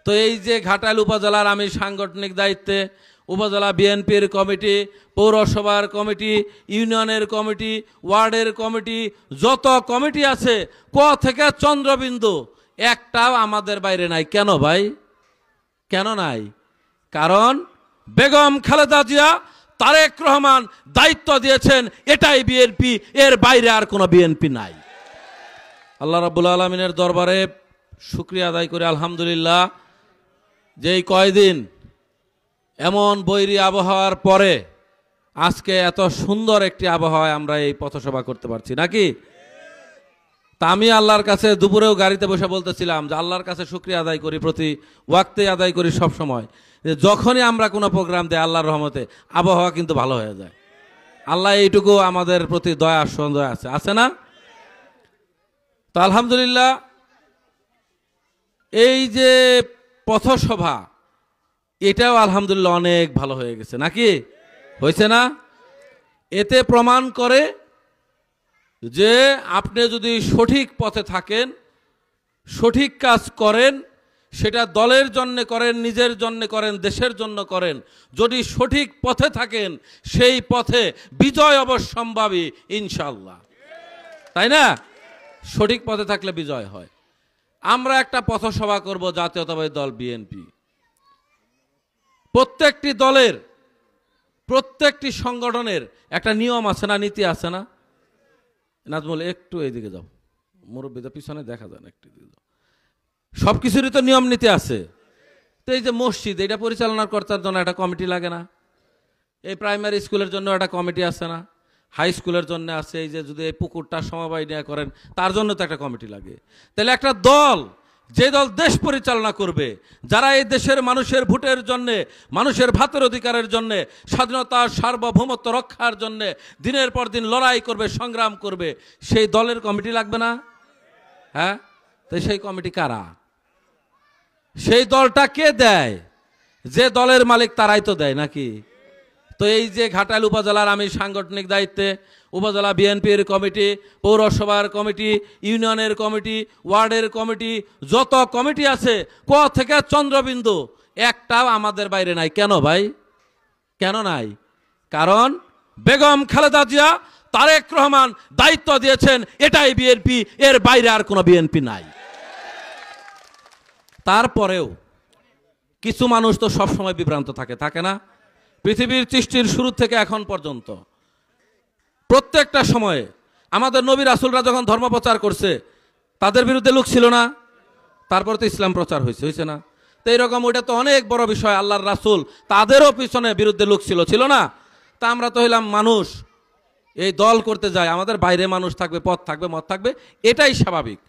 তো এই যে ঘাটাইল উপজেলার আমি সাংগঠনিক দায়িত্বে, উপজেলা বিএনপির কমিটি, পৌরসভার কমিটি, ইউনিয়নের কমিটি, ওয়ার্ডের কমিটি, যত কমিটি আছে ক থেকে চন্দ্রবিন্দু একটাও আমাদের বাইরে নাই। কেন ভাই? কেন নাই? কারণ বেগম খালেদা জিয়া, তারেক রহমান দায়িত্ব দিয়েছেন, এটাই বিএনপি, এর বাইরে আর কোনো বিএনপি নাই। আল্লাহ রাব্বুল আলামিনের দরবারে শুকরিয়া আদায় করে আলহামদুলিল্লাহ, যেই কয়দিন এমন বৈরী আবহাওয়ার পরে আজকে এত সুন্দর একটি আবহাওয়ায় আমরা এই পথসভা করতে পারছি নাকি। তা আমি আল্লাহর কাছে দুপুরেও গাড়িতে বসে বলতেছিলাম যে আল্লাহর কাছে শুকরিয়া আদায় করি, প্রতি ওয়াক্তে আদায় করি, সব সময়, যে যখনই আমরা কোনো প্রোগ্রাম দেই আল্লাহর রহমতে আবহাওয়া কিন্তু ভালো হয়ে যায়। আল্লাহ এইটুকু আমাদের প্রতি দয়া সদয় আছে, আছে না? তো আলহামদুলিল্লাহ, এই যে পথসভা এটাও আলহামদুলিল্লাহ অনেক ভালো হয়ে গেছে নাকি, হয়েছে না? এতে প্রমাণ করে যে আপনি যদি সঠিক পথে থাকেন, সঠিক কাজ করেন, সেটা দলের জন্য করেন, নিজের জন্য করেন, দেশের জন্য করেন, যদি সঠিক পথে থাকেন সেই পথে বিজয় অবশ্যম্ভাবী ইনশাআল্লাহ, তাই না? সঠিক পথে থাকলে বিজয় হয়। আমরা একটা পথসভা করব, জাতীয়তাবাদী দল বিএনপি। প্রত্যেকটি দলের, প্রত্যেকটি সংগঠনের একটা নিয়ম আছে না, নীতি আছে না? নাজমুল একটু এইদিকে যাও, মুরব্বীদের পিছনে দেখা যায় না, একটু দিকে যাও। সব কিছুরই তো নিয়ম নীতি আছে। তো এই যে মসজিদ, এটা পরিচালনা করার জন্য একটা কমিটি লাগে না? এই প্রাইমারি স্কুলের জন্য একটা কমিটি আছে না? হাই স্কুলের জন্য আছে। এই যে যদি এই পুকুরটা সমবায় নিয়ে করেন তার জন্য তো একটা কমিটি লাগে। তাহলে একটা দল, যে দল দেশ পরিচালনা করবে, যারা এই দেশের মানুষের ভোটের জন্য, মানুষের ভাতের অধিকারের জন্য, স্বাধীনতা সার্বভৌমত্ব রক্ষার জন্য দিনের পর দিন লড়াই করবে, সংগ্রাম করবে, সেই দলের কমিটি লাগবে না? হ্যাঁ, তো সেই কমিটি কারা? সেই দলটা কে দেয়? যে দলের মালিক তারাই তো দেয় নাকি। তো এই যে ঘাটাইল উপজেলার আমি সাংগঠনিক দায়িত্বে, উপজেলা বিএনপির কমিটি, পৌরসভার কমিটি, ইউনিয়নের কমিটি, ওয়ার্ডের কমিটি, যত কমিটি আছে ক থেকে চন্দ্রবিন্দু একটাও আমাদের বাইরে নাই। কেন ভাই? কেন নাই? কারণ বেগম খালেদা জিয়া, তারেক রহমান দায়িত্ব দিয়েছেন, এটাই বিএনপি, এর বাইরে আর কোনো বিএনপি নাই। তারপরেও কিছু মানুষ তো সবসময় বিভ্রান্ত থাকে, থাকে না? পৃথিবীর সৃষ্টির শুরু থেকে এখন পর্যন্ত প্রত্যেকটা সময়ে আমাদের নবী রাসূলরা যখন ধর্ম প্রচার করছে তাদের বিরুদ্ধে লোক ছিল না? তারপরে তো ইসলাম প্রচার হয়েছে, হয়েছে না? তো এইরকম ওইটা তো অনেক বড় বিষয়। আল্লাহর রাসূল তাদেরও পিছনে বিরুদ্ধে লোক ছিল, ছিল না? তা আমরা তো হইলাম মানুষ, এই দল করতে যাই, আমাদের বাইরে মানুষ থাকবে, পথ থাকবে, মত থাকবে, এটাই স্বাভাবিক।